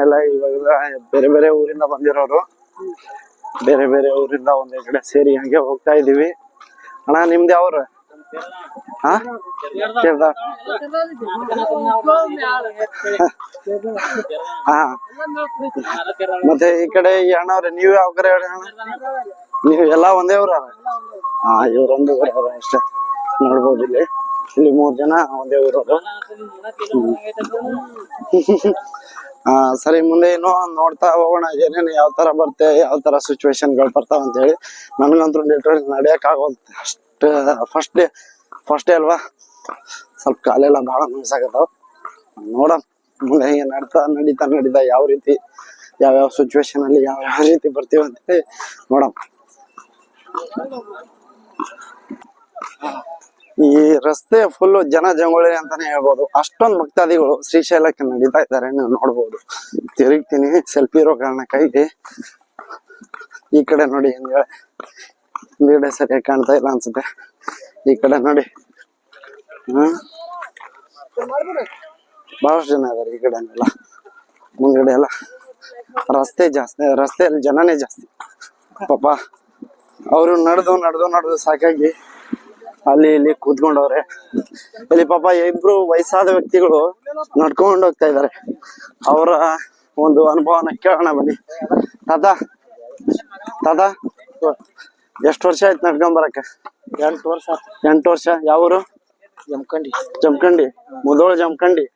ಎಲ್ಲ ಇವಾಗೆಲ್ಲ ಬೇರೆ ಬೇರೆ ಊರಿಂದ ಬಂದಿರೋರು, ಬೇರೆ ಬೇರೆ ಊರಿಂದ ಒಂದೇ ಕಡೆ ಸೇರಿ ಹಂಗೆ ಹೋಗ್ತಾ ಇದೀವಿ. ಅಣ್ಣ ನಿಮ್ದು ಯಾವ್ರು? ಹಾ ಹಾ ಮತ್ತೆ ಈ ಕಡೆ ಈ ಅಣ್ಣವ್ರೆ ನೀವ್ ಯಾವ ಕಡೆ ಹೇಳಿ ಅಣ್ಣ? ನೀವು ಎಲ್ಲಾ ಒಂದೇ ಊರ? ಹಾ ಇವ್ರೊಂದು ಊರವ್ರ ಅಷ್ಟೇ. ನೋಡ್ಬೋದು ಇಲ್ಲಿ 3 ಜನ ಒಂದೇ ಊರವರು. ಸರಿ, ಮುಂದೆ ಏನೋ ನೋಡ್ತಾ ಹೋಗೋಣ ಏನೇನು ಯಾವ ತರ ಬರುತ್ತೆ, ಯಾವ ತರ ಸಿಚುವೇಶನ್ ಗಳು ಬರ್ತಾವ ಅಂತ ಹೇಳಿ. ನನ್ಗಂತೂ ಲಿಟ್ರಲಿ ನಡೆಯಕ್ ಆಗೋದು ಅಷ್ಟೇ. ಫಸ್ಟ್ ಡೇ ಅಲ್ವಾ, ಸ್ವಲ್ಪ ಕಾಲೆಲ್ಲ ಬಹಳ ನೋಸಾಗತ್ತಾವ. ನೋಡೋಣ ಮುಂದೆ ಹಿಂಗೆ ನಡೀತಾ ಯಾವ ರೀತಿ ಯಾವ್ಯಾವ ಸಿಚುವೇಶನ್ ಅಲ್ಲಿ ಯಾವ ರೀತಿ ಬರ್ತೀವಿ ಅಂತ ಹೇಳಿ ನೋಡೋಣ. ಈ ರಸ್ತೆ ಫುಲ್ ಜನ ಜಂಗುಳಿ ಅಂತಾನೆ ಹೇಳ್ಬೋದು. ಅಷ್ಟೊಂದು ಭಕ್ತಾದಿಗಳು ಶ್ರೀಶೈಲಕ್ಕೆ ನಡೀತಾ ಇದ್ದಾರೆ, ನೀವು ನೋಡ್ಬೋದು. ತಿರುಗ್ತೀನಿ ಸೆಲ್ಫಿ ಇರೋ ಕಾರಣಕ್ಕಾಗಿ. ಈ ಕಡೆ ನೋಡಿ ಹಿಂದ್ಗಡೆ ಸರಿಯಾಗಿ ಕಾಣ್ತಾ ಇಲ್ಲ ಅನ್ಸುತ್ತೆ. ಈ ಕಡೆ ನೋಡಿ, ಬಹಳಷ್ಟು ಜನ ಇದಾರೆ ಈ ಕಡೆ ಎಲ್ಲ. ಮುಂದ್ಗಡೆ ಎಲ್ಲ ರಸ್ತೆಯಲ್ಲಿ ಜನನೇ ಜಾಸ್ತಿ. ಪಾಪ ಅವರು ನಡೆದು ಸಾಕಾಗಿ ಅಲ್ಲಿ ಇಲ್ಲಿ ಕೂತ್ಕೊಂಡವ್ರೆ. ಇಲ್ಲಿ ಪಾಪ 2 ವಯಸ್ಸಾದ ವ್ಯಕ್ತಿಗಳು ನಡ್ಕೊಂಡು ಹೋಗ್ತಾ ಇದ್ದಾರೆ. ಅವರ ಒಂದು ಅನುಭವನ ಕೇಳೋಣ ಬನ್ನಿ. ತಾತ ಎಷ್ಟು ವರ್ಷ ಆಯ್ತು ನಡ್ಕೊಂಡ್ ಬರಕ್ಕೆ? 8 ವರ್ಷ. ಯಾವೂರು? ಜಮಖಂಡಿ. ಮುದೋಳ ಜಮಖಂಡಿ.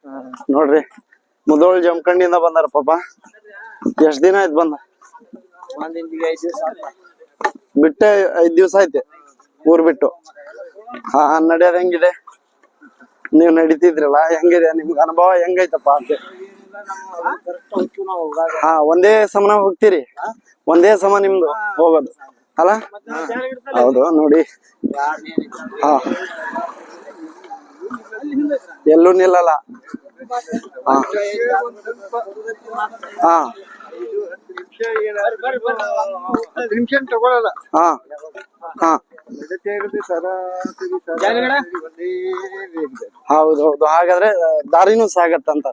ನೋಡ್ರಿ, ಮುದೋಳ ಜಮಖಂಡಿಯಿಂದ ಬಂದಾರ ಪಾಪ. ಎಷ್ಟ್ ದಿನ ಆಯ್ತು ಬಂದ? ಬಿಟ್ಟೆ 5 ದಿವಸ ಆಯ್ತು ಊರ್ ಬಿಟ್ಟು. ನಡೆಯೋದ್ ಹೆಂಗಿದೆ? ನೀವ್ ನಡೀತಿದ್ರಲ್ಲ, ಹೆಂಗಿದೆ ನಿಮ್ಗೆ ಅನುಭವ? ಹೆಂಗೈತಪ್ಪ ಅಂತ. ಒಂದೇ ಸಮನ ಹೋಗ್ತೀರಿ? ಒಂದೇ ಸಮ ನಿಮ್ದು ಹೋಗೋದು ಅಲ್ಲ? ಹೌದು. ನೋಡಿ, ಎಲ್ಲೂ ನಿಲ್ಲಲ್ಲ. ಹೌದೌದು. ಹಾಗಾದ್ರೆ ದಾರಿನೂ ಸಾಗತ್ತಂತ.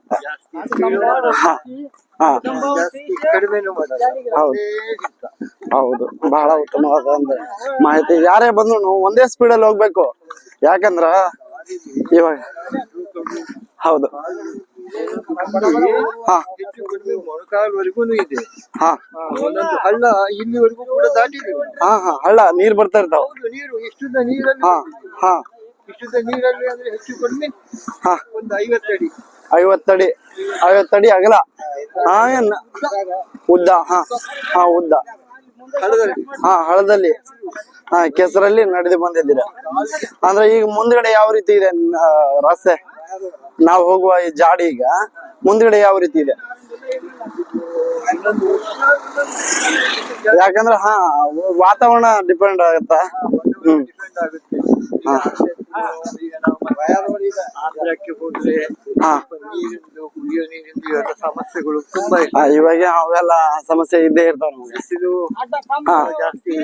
ಹೌದು, ಬಹಳ ಉತ್ತಮವಾದ ಒಂದು ಮಾಹಿತಿ. ಯಾರೇ ಬಂದ್ರು ಒಂದೇ ಸ್ಪೀಡಲ್ಲಿ ಹೋಗ್ಬೇಕು. ಯಾಕಂದ್ರ ಇವಾಗ ಹೌದು ಮೊಳಕಾಲ್ವರೆಗೂ ಇದೆ. ಒಂದೊಂದು ಹಳ್ಳ ಇಲ್ಲಿವರೆಗೂ ಕೂಡ ದಾಟಿದ್ದೀವಿ. ಹಳ್ಳ ನೀರ್ ಬರ್ತಾ ಇರ್ತಾವ. ನೀರು ಇಷ್ಟುದ ನೀರಲ್ಲಿ ಅಂದ್ರೆ ಹೆಚ್ಚು ಕಡಿಮೆ ಒಂದು 50 ಅಡಿ ಅಗಲ. ಉದ್ದ. ಉದ್ದ. ಹಳ್ಳದಲ್ಲಿ ಕೆಸರಲ್ಲಿ ನಡೆದು ಬಂದಿದ್ದೀರ. ಅಂದ್ರೆ ಈಗ ಮುಂದ್ಗಡೆ ಯಾವ ರೀತಿ ಇದೆ ರಸ್ತೆ? ನಾವು ಹೋಗುವ ಈ ಜಾಡಿ ಈಗ ಮುಂದ್ಗಡೆ ಯಾವ ರೀತಿ ಇದೆ? ಯಾಕಂದ್ರೆ ವಾತಾವರಣ ಡಿಪೆಂಡ್ ಆಗುತ್ತಾ? ಆಂಧ್ರಕ್ಕೆ ಹೋದ್ರೆ ನೀರಿಂದು, ಕುಡಿಯೋ ನೀರಿಂದು ಎಲ್ಲ ಸಮಸ್ಯೆಗಳು ತುಂಬಾ ಇದೆ. ಇವಾಗ ಅವೆಲ್ಲ ಸಮಸ್ಯೆ ಇದ್ದೇ ಇರ್ತಾವ. ಬಿಸಿಲು ಜಾಸ್ತಿ,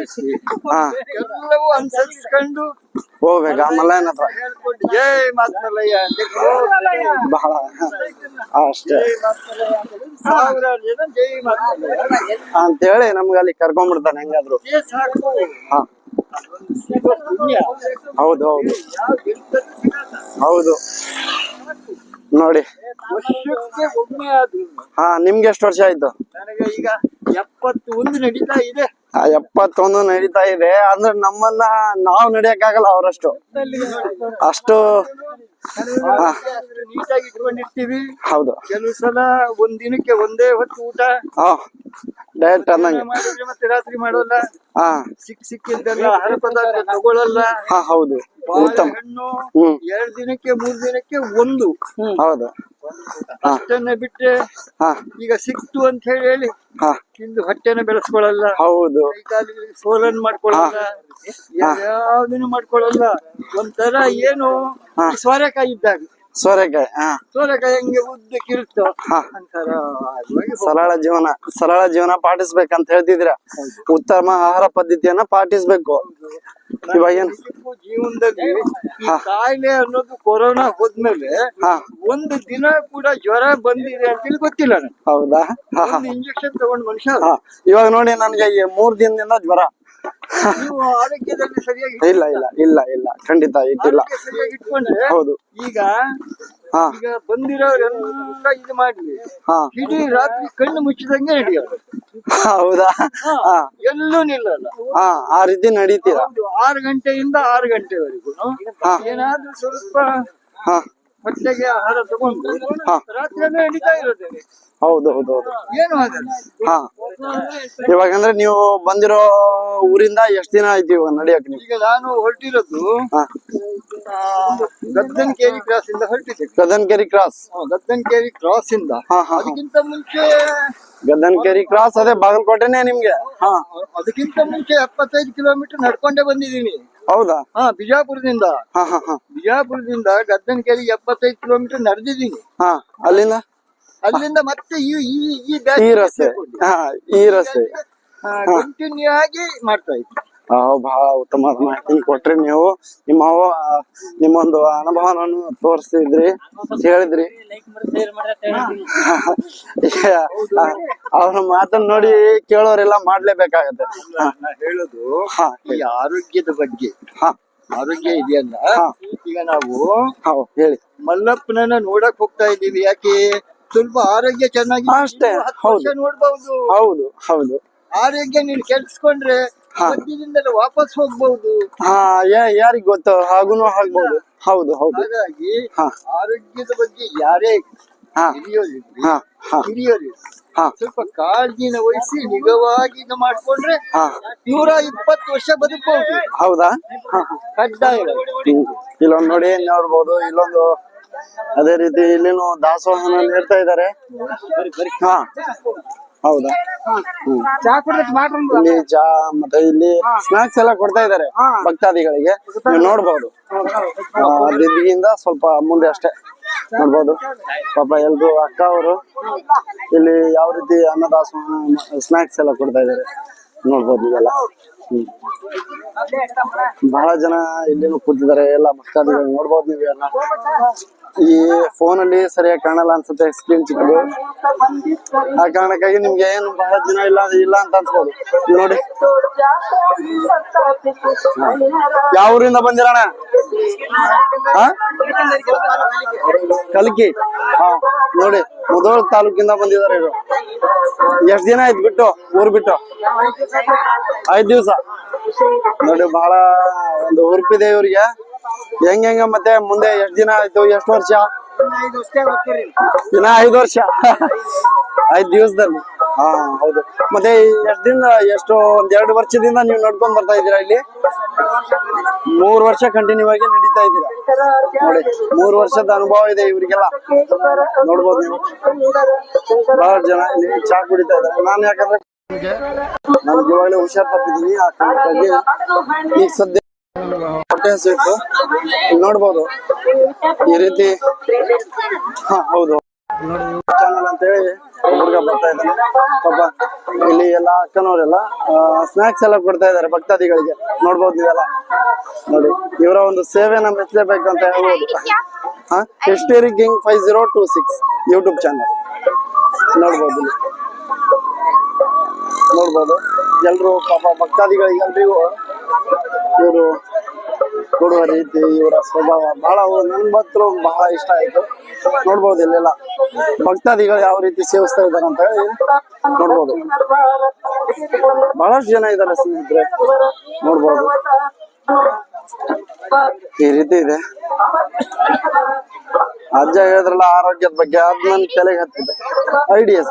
ಎಲ್ಲವೂ ಅನುಸರಿಸ್ಕೊಂಡು ಹೋಗ್ಬೇಕು. ಆಮೇಲೆ ಹೇಳ್ಕೊಂಡು ಜೈ ಮಾತ್ಮಲಯ್ಯ ಬಹಳ ಅಷ್ಟೇ 1000 ಜನ ಜೈ ಮಾತ್ಮಲಯ್ಯ ಅಂತೇಳಿ ನಮ್ಗೆ ಅಲ್ಲಿ ಕರ್ಕೊಂಡ್ಬಿಡ್ತಾನೆ ಹೆಂಗಾದ್ರು. ಹೌದು ನೋಡಿ. ವರ್ಷಕ್ಕೆ ಒಮ್ಮೆ ಆದ್ರೂ ನಿಮ್ಗೆ ಎಷ್ಟು ವರ್ಷ ಆಯ್ತು? ನನಗೆ ಈಗ 71 ನಡೀತಾ ಇದೆ. 71 ನಡೀತಾ ಇದೆ ಅಂದ್ರೆ ನಮ್ಮನ್ನ ನಾವು ನಡಿಯಕ್ಕಾಗಲ್ಲ ಅವರಷ್ಟು. ಅಷ್ಟು ನೀಟಾಗಿ ಇಟ್ಕೊಂಡಿರ್ತೀವಿ. ಹೌದು. ಕೆಲವು ಸಲ ಒಂದ್ ದಿನಕ್ಕೆ ಒಂದೇ ಹೊತ್ತು ಊಟ ಡಯಟ್ ಅನ್ನಂಗೆ ಮಾಡಿದ್ರೆ ಮತ್ತೆ ರಾತ್ರಿ ಮಾಡೋಲ್ಲ. ಸಿಕ್ಕಿದ್ದೆಲ್ಲ ಆಹಾರ ಪದಾರ್ಥ ತಗೊಳ್ಳಲ್ಲ. ಹೌದು. ಹಣ್ಣು 2 ದಿನಕ್ಕೆ 3 ದಿನಕ್ಕೆ ಒಂದು. ಹೌದು. ಅಷ್ಟನ್ನ ಬಿಟ್ರೆ ಈಗ ಸಿಕ್ತು ಅಂತ ಹೇಳಿ ತಿಂದು ಹೊಟ್ಟೆನ ಬೆಳೆಸ್ಕೊಳ್ಳಲ್ಲ. ಹೌದು. ಕೈಕಾಲಿಗೆ ಸೋಲನ್ ಮಾಡ್ಕೊಳ್ಳಲ್ಲ, ಯಾವ್ದನ್ನು ಮಾಡ್ಕೊಳ್ಳಲ್ಲ. ಒಂಥರ ಏನು ಸ್ವರಕಾಯಿ ಇದ್ದಾಗ. ಸೋರೆಕಾಯಿ ಹಾ ಸೋರೆಕಾಯಿ ಹೆಂಗೆ ಉದ್ದಕ್ಕಿರುತ್ತೋ ಹಾ. ಅಂತಾರ ಹಾಗಾಗಿ ಸರಳ ಜೀವನ ಪಾಟಿಸ್ಬೇಕಂತ ಹೇಳ್ತಿದ್ದೀರಾ. ಉತ್ತಮ ಆಹಾರ ಪದ್ಧತಿಯನ್ನ ಪಾಟಿಸ್ಬೇಕು. ಇವಾಗ ಏನ್ ಜೀವನದಲ್ಲಿ ಈ ಕಾಯಿಲೆ ಅನ್ನೋದು ಕೊರೋನಾ ಹೋದ್ಮೇಲೆ ಹಾ ಒಂದು ದಿನ ಕೂಡ ಜ್ವರ ಬಂದಿದೆ ಅಂತೇಳಿ ಗೊತ್ತಿಲ್ಲ ನನಗೆ. ಹೌದಾ ಹಾ ಹಾ ಇಂಜೆಕ್ಷನ್ ತಗೊಂಡ್ ಮನುಷ್ಯ ಹಾ ಇವಾಗ ನೋಡಿ ನನ್ಗೆ ಈ 3 ದಿನದಿಂದ ಜ್ವರ. ನೀವು ಆರೋಗ್ಯದಲ್ಲಿ ಸರಿಯಾಗಿ ಇಲ್ಲ ಖಂಡಿತ ಇಟ್ಟಿಲ್ಲ. ಆರೋಗ್ಯ ಸರಿಯಾಗಿ ಇಟ್ಕೊಂಡ್ರೆ ಹೌದು ಈಗ ಹಾ ಈಗ ಬಂದಿರೋರೆಲ್ಲ ಇದು ಮಾಡ್ಲಿ ಹಾ ಇಡೀ ರಾತ್ರಿ ಕಣ್ಣು ಮುಚ್ಚಿದಂಗೆ ನಡೆಯೋದು. ಹೌದಾ ಹಾ ಎಲ್ಲೂ ನಿಲ್ಲಲ್ಲ. ಹಾ ಆ ರೀತಿ ನಡೀತೀರಾ. ಹೌದು, 6 ಗಂಟೆಯಿಂದ 6 ಗಂಟೆವರೆಗೂ ಹಾ ಏನಾದ್ರೂ ಸ್ವಲ್ಪ ಹಾ ಹೊಟ್ಟೆಗೆ ಆಹಾರ ತಗೊಂಡು ಹಾ ರಾತ್ರಿ ನಡೀತಾ ಇರೋದೇನೆ. ಹೌದು ಏನು ಆಗಲ್ಲ. ಹಾ ಇವಾಗ ಅಂದ್ರೆ ನೀವು ಬಂದಿರೋ ಊರಿಂದ ಎಷ್ಟ್ ದಿನ ಆಯ್ತು ಇವಾಗ ನಡಿಯಕ್ ನೀವು? ಈಗ ನಾನು ಹೊರಟಿರೋದು ಹಾ ಗದ್ದನಕೇರಿ ಕ್ರಾಸ್ ಇಂದ ಹೊರಟಿದ್ದೆ. ಗದನ್ಕೆರಿ ಕ್ರಾಸ್. ಗದ್ದನಕೇರಿ ಕ್ರಾಸ್ ಇಂದ ಹಾ ಹಾ ಅದಕ್ಕಿಂತ ಮುಂಚೆ ಗದನ್ಕೆರಿ ಕ್ರಾಸ್ ಅದೇ ಬಾಗಲಕೋಟೆನೆ ನಿಮ್ಗೆ. ಹಾ ಅದಕ್ಕಿಂತ ಮುಂಚೆ 75 ಕಿಲೋಮೀಟರ್ ನಡ್ಕೊಂಡೇ ಬಂದಿದ್ದೀನಿ. ಹೌದಾ ಬಿಜಾಪುರದಿಂದ ಹಾ ಹಾ ಹಾ ಬಿಜಾಪುರದಿಂದ ಗದ್ದನಕೇರಿ 75 ಕಿಲೋಮೀಟರ್ ನಡೆದಿದ್ದೀನಿ. ಹಾ ಅಲ್ಲಿಂದ ಅಲ್ಲಿಂದ ಮತ್ತೆ ಈ ಈ ರಸ್ತೆ ಹಾ ಈ ರಸ್ತೆ ಕಂಟಿನ್ಯೂ ಆಗಿ ಮಾಡ್ತಾ ಇದ್ದೆ. ಬಹಳ ಉತ್ತಮವಾದ ಮಾಹಿತಿ ಕೊಟ್ರಿ ನೀವು. ನಿಮ್ಮೊಂದು ಅನುಭವವನ್ನು ತೋರಿಸ್ತಿದ್ರಿ, ಹೇಳಿದ್ರಿ. ಅವ್ರ ಮಾತನ್ನ ನೋಡಿ ಕೇಳೋರೆಲ್ಲ ಮಾಡ್ಲೇಬೇಕಾಗತ್ತೆ. ಹೇಳೋದು ಹಾ ಈ ಆರೋಗ್ಯದ ಬಗ್ಗೆ. ಹಾ ಆರೋಗ್ಯ ಇದೆಯಲ್ಲ, ಈಗ ನಾವು ಹೇಳಿ ಮಲ್ಲಪ್ಪನನ್ನ ನೋಡಕ್ ಹೋಗ್ತಾ ಇದ್ದೀವಿ. ಯಾಕೆ? ಸ್ವಲ್ಪ ಆರೋಗ್ಯ ಚೆನ್ನಾಗಿ ಅಷ್ಟೇ. ನೋಡ್ಬಹುದು. ಹೌದು ಆರೋಗ್ಯ ನೀನು ಕೆಲ್ಸ್ಕೊಂಡ್ರೆ ಮಧ್ಯದಿಂದಲೇ ವಾಪಸ್ ಹೋಗ್ಬಹುದು. ಹಾ ಯಾರಿಗ್ ಗೊತ್ತು, ಹಾಗೂನು ಆಗ್ಬಹುದು. ಹೌದು ಹಾಗಾಗಿ ಆರೋಗ್ಯದ ಬಗ್ಗೆ ಯಾರೇ ಹಿರಿಯರು ಸ್ವಲ್ಪ ಕಾಳಜಿನ ವಹಿಸಿ ನಿಗವಾಗಿ ಇದು ಮಾಡ್ಕೊಂಡ್ರೆ 120 ವರ್ಷ ಬದುಕಬಹುದು. ಹೌದಾ ಕಡ್ಡಾಯ. ಇಲ್ಲೊಂದು ನೋಡಿ ನೋಡ್ಬೋದು. ಇಲ್ಲೊಂದು ಅದೇ ರೀತಿ ಇಲ್ಲಿನೂ ದಾಸೋಹನ ನೀಡ್ತಾ ಇದ್ದಾರೆ. ಹಾ ಹೌದಾ ಇಲ್ಲಿ ಚಾ ಮತ್ತೆ ಇಲ್ಲಿ ಸ್ನಾಕ್ಸ್ ಎಲ್ಲ ಕೊಡ್ತಾ ಇದ್ದಾರೆ ಭಕ್ತಾದಿಗಳಿಗೆ. ನೀವು ನೋಡ್ಬೋದು. ದಿದ್ದಿಯಿಂದ ಸ್ವಲ್ಪ ಮುಂದೆ ಅಷ್ಟೇ ನೋಡ್ಬೋದು. ಪಾಪ ಎಲ್ರು ಅಕ್ಕ ಅವರು ಇಲ್ಲಿ ಯಾವ ರೀತಿ ಅನ್ನದಾಸೋಹ ಸ್ನಾಕ್ಸ್ ಎಲ್ಲ ಕೊಡ್ತಾ ಇದ್ದಾರೆ ನೋಡ್ಬೋದು. ಇವೆಲ್ಲ ಬಹಳ ಜನ ಇಲ್ಲಿನೂ ಕೂತಿದ್ದಾರೆ ಎಲ್ಲ ಭಕ್ತಾದಿಗಳು ನೋಡ್ಬೋದು. ನೀವೆಲ್ಲ ಈ ಫೋನ್ ಅಲ್ಲಿ ಸರಿಯಾಗಿ ಕಾಣಲ್ಲ ಅನ್ಸುತ್ತೆ, ಸ್ಕ್ರೀನ್ ಚಿಕ್ಕದು. ಆ ಕಾರಣಕ್ಕಾಗಿ ನಿಮ್ಗೆ ಏನು ಬಹಳ ದಿನ ಇಲ್ಲ ಅಂತ ಅನ್ಸ್ಬೋದು. ನೋಡಿ ಯಾವ ಊರಿಂದ ಬಂದಿರೋಣ? ಕಲ್ಕಿ. ಹಾ ನೋಡಿ ಮುಧೋಳ ತಾಲೂಕಿಂದ ಬಂದಿದ್ದಾರೆ ಇವರು. ಎಷ್ಟ್ ದಿನ ಆಯ್ತು ಬಿಟ್ಟು ಊರ್ ಬಿಟ್ಟು? 5 ದಿವಸ. ನೋಡಿ ಬಹಳ ಒಂದು ಹುರುಪಿದೆ ಇವ್ರಿಗೆ. ಹೆಂಗ ಮತ್ತೆ ಮುಂದೆ ಎಷ್ಟ್ ದಿನ ಆಯ್ತು, ಎಷ್ಟು ವರ್ಷ? ಇನ್ನ 5 ವರ್ಷ. 5 ದಿವಸದಲ್ಲಿ. ಹಾ ಹೌದು. ಮತ್ತೆ ಒಂದ್ 2 ವರ್ಷದಿಂದ ನೀವು ನಡ್ಕೊಂಡ್ ಬರ್ತಾ ಇದ್ದೀರಾ ಇಲ್ಲಿ? 3 ವರ್ಷ ಕಂಟಿನ್ಯೂ ಆಗಿ ನಡೀತಾ ಇದ್ದೀರಾ. ನೋಡಿ 3 ವರ್ಷದ ಅನುಭವ ಇದೆ ಇವ್ರಿಗೆಲ್ಲ. ನೋಡ್ಬೋದು ನೀವು. ಬಹಳ ಜನ ಇಲ್ಲಿ ಚಾ ಕುಡಿತಾ ಇದ್ದಾರೆ. ನಾನು ಯಾಕಂದ್ರೆ ನನ್ಗೆ ಇವಾಗಲೇ ಹುಷಾರ್ ತಪ್ಪಿದ್ದೀನಿ. ಆ ಕಾರಣಕ್ಕಾಗಿ ಈಗ ಸದ್ಯ ಹೊಟ್ಟೆ ಹಸಿತ್ತು. ನೋಡ್ಬೋದು ಈ ರೀತಿ. ಹಾ ಹೌದು ನೋಡಿ ಚಾನಲ್ ಅಂತ ಹೇಳಿ ಹುಡುಗ ಬರ್ತಾ ಇದ್ದಾನೆ. ಪಾಪ ಇಲ್ಲಿ ಎಲ್ಲ ಅಕ್ಕನವರೆಲ್ಲ ಸ್ನಾಕ್ಸ್ ಎಲ್ಲ ಕೊಡ್ತಾ ಇದ್ದಾರೆ ಭಕ್ತಾದಿಗಳಿಗೆ. ನೋಡ್ಬೋದು ನೀವೆಲ್ಲ. ನೋಡಿ ಇವರ ಒಂದು ಸೇವೆನ ಮೆಚ್ಚಲೇಬೇಕು ಅಂತ ಹೇಳ್ಬೋದು. ಹಿಸ್ಟರಿ ಕಿಂಗ್ 5026 ಯೂಟ್ಯೂಬ್ ಚಾನಲ್ ನೋಡ್ಬೋದು. ಎಲ್ರು ಪಾಪ ಭಕ್ತಾದಿಗಳಿಗೆ ಎಲ್ರಿಗೂ ಇವರು ಕೊಡುವ ರೀತಿ, ಇವರ ಸ್ವಭಾವ ಬಹಳ ನನ್ ಮಾತ್ರ ಬಹಳ ಇಷ್ಟ ಆಯ್ತು. ನೋಡ್ಬೋದು ಇಲ್ಲೆಲ್ಲ ಭಕ್ತಾದಿಗಳು ಯಾವ ರೀತಿ ಸೇವಿಸ್ತಾ ಇದ್ದಾರೆ ಅಂತ ಹೇಳಿ ನೋಡ್ಬೋದು. ಬಹಳಷ್ಟು ಜನ ಇದ್ದಾರೆ ಸ್ನೇಹಿತರೆ. ನೋಡ್ಬೋದು ಈ ರೀತಿ ಇದೆ. ಅಜ್ಜ ಹೇಳಿದ್ರಲ್ಲ ಆರೋಗ್ಯದ ಬಗ್ಗೆ, ಅದ್ ನನ್ ತಲೆಗೆ ಹತ್ತಿದೆ. ಐಡಿಯಾಸ್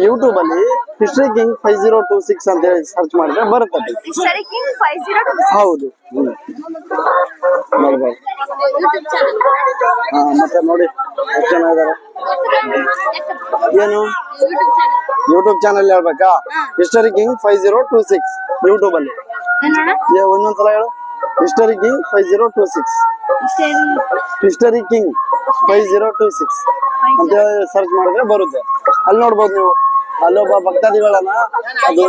ಯೂಟ್ಯೂಬ್ ಅಲ್ಲಿ ಹಿಸ್ಟರಿ ಕಿಂಗ್ 5026 ಅಂತ ಹೇಳಿ ಸರ್ಚ್ ಮಾಡಿದ್ರೆ ಬರುತ್ತೆ. ಹೌದು ನೋಡ್ಬೋದು. ಮತ್ತೆ ನೋಡಿ ಎಷ್ಟು ಜನ ಇದಾರೆ. ಏನು ಯೂಟ್ಯೂಬ್ ಚಾನಲ್ ಹೇಳ್ಬೇಕಾ? ಹಿಸ್ಟರಿ ಕಿಂಗ್ 5026 ಯೂಟ್ಯೂಬ್ ಅಲ್ಲಿ. ಒಂದೊಂದ್ಸಲ ಹೇಳು. ಹಿಸ್ಟರಿ ಕಿಂಗ್ 5026 ಹಿಸ್ಟರಿ ಕಿಂಗ್ 5026 ಅಂತ ಸರ್ಚ್ ಮಾಡಿದ್ರೆ ಬರುತ್ತೆ. ಅಲ್ಲಿ ನೋಡ್ಬೋದು ನೀವು, ಅಲ್ಲೊಬ್ಬ ಭಕ್ತಾದಿಗಳನ್ನ, ಅದು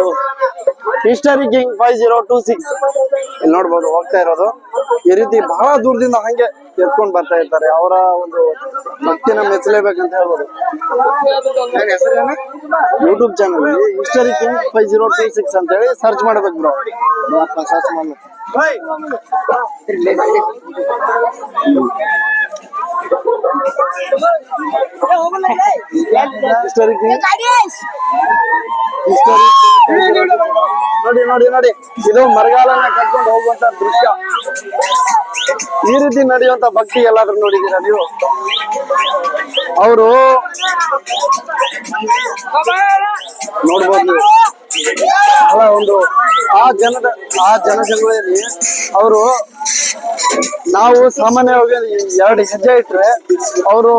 ಹಿಸ್ಟರಿ ಕಿಂಗ್ 5026 ಇಲ್ಲಿ ನೋಡ್ಬೋದು ಹೋಗ್ತಾ ಇರೋದು. ಈ ರೀತಿ ಬಹಳ ದೂರದಿಂದ ಹಂಗೆ ಎತ್ಕೊಂಡ್ ಬರ್ತಾ ಇರ್ತಾರೆ. ಅವರ ಒಂದು ಭಕ್ತಿನ ಮೆಚ್ಚಲೇಬೇಕಂತ ಹೇಳ್ಬೋದು. ಯೂಟ್ಯೂಬ್ ಚಾನಲ್ ಹಿಸ್ಟರಿ ಕಿಂಗ್ 5026 ಅಂತ ಹೇಳಿ ಸರ್ಚ್ ಮಾಡ್ಬೇಕು ಬ್ರೋ. ಸರ್ಚ್ ಮಾಡಿ ಹಿಸ್ಟರಿ ಕಿಂಗ್ ನೋಡಿ ನೋಡಿ ನೋಡಿ, ಇದು ಮರಗಾಲನ್ನ ಕಟ್ಕೊಂಡು ಹೋಗುವಂತ ದೃಶ್ಯ. ಈ ರೀತಿ ನಡೆಯುವಂತ ಭಕ್ತಿ ಎಲ್ಲಾದ್ರೂ ನೋಡಿದೀರಾ ನೀವು? ಅವರು ನೋಡ್ಬೋದು ನೀವು, ಬಹಳ ಒಂದು ಆ ಜನಸಂಖ್ಯೆಯಲ್ಲಿ ಅವರು, ನಾವು ಸಾಮಾನ್ಯವಾಗಿ 2 ಹೆಜ್ಜೆ ಇಟ್ರೆ ಅವರು,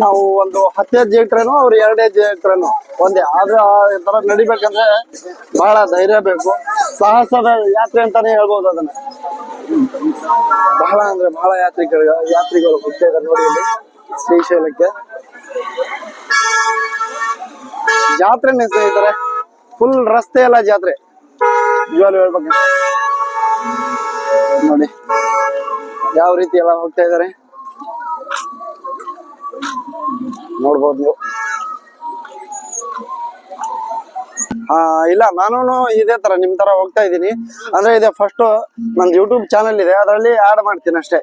ನಾವು ಒಂದು 10 ಹೆಜ್ಜೆ ಇಟ್ರೇನು ಅವ್ರು 2 ಹೆಜ್ಜೆ ಇಟ್ರೇನು ಒಂದೇ. ಆದ್ರೆ ಆ ತರ ನಡಿಬೇಕಂದ್ರೆ ಬಹಳ ಧೈರ್ಯ ಬೇಕು, ಸಾಹಸದ ಯಾತ್ರೆ ಅಂತಾನೆ ಹೇಳ್ಬೋದು ಅದನ್ನ. ಬಹಳ ಅಂದ್ರೆ ಬಹಳ ಯಾತ್ರಿಗಳು ಹೋಗ್ತಾ ಇದ್ದಾರೆ ನೋಡಿ ಇಲ್ಲಿ ಶ್ರೀಶೈಲಕ್ಕೆ. ಜಾತ್ರೆನೇ ಸ್ನೇಹಿತರೆ, ಫುಲ್ ರಸ್ತೆ ಎಲ್ಲ ಜಾತ್ರೆ. ನಿಜವಾಗ್ಲೂ ಹೇಳ್ಬೇಕು ನೋಡಿ ಯಾವ ರೀತಿ ಎಲ್ಲ ಹೋಗ್ತಾ ಇದಾರೆ ನೋಡ್ಬೋದು ನೀವು. ಇಲ್ಲ, ನಾನು ಇದೇ ತರ ನಿಮ್ ತರ ಹೋಗ್ತಾ ಇದ್ದೀನಿ. ಅಂದ್ರೆ ಇದೆ ಫಸ್ಟ್ ನಂದು ಯೂಟ್ಯೂಬ್ ಚಾನಲ್ ಇದೆ, ಅದರಲ್ಲಿ ಆಡ್ ಮಾಡ್ತೀನಿ ಅಷ್ಟೇ.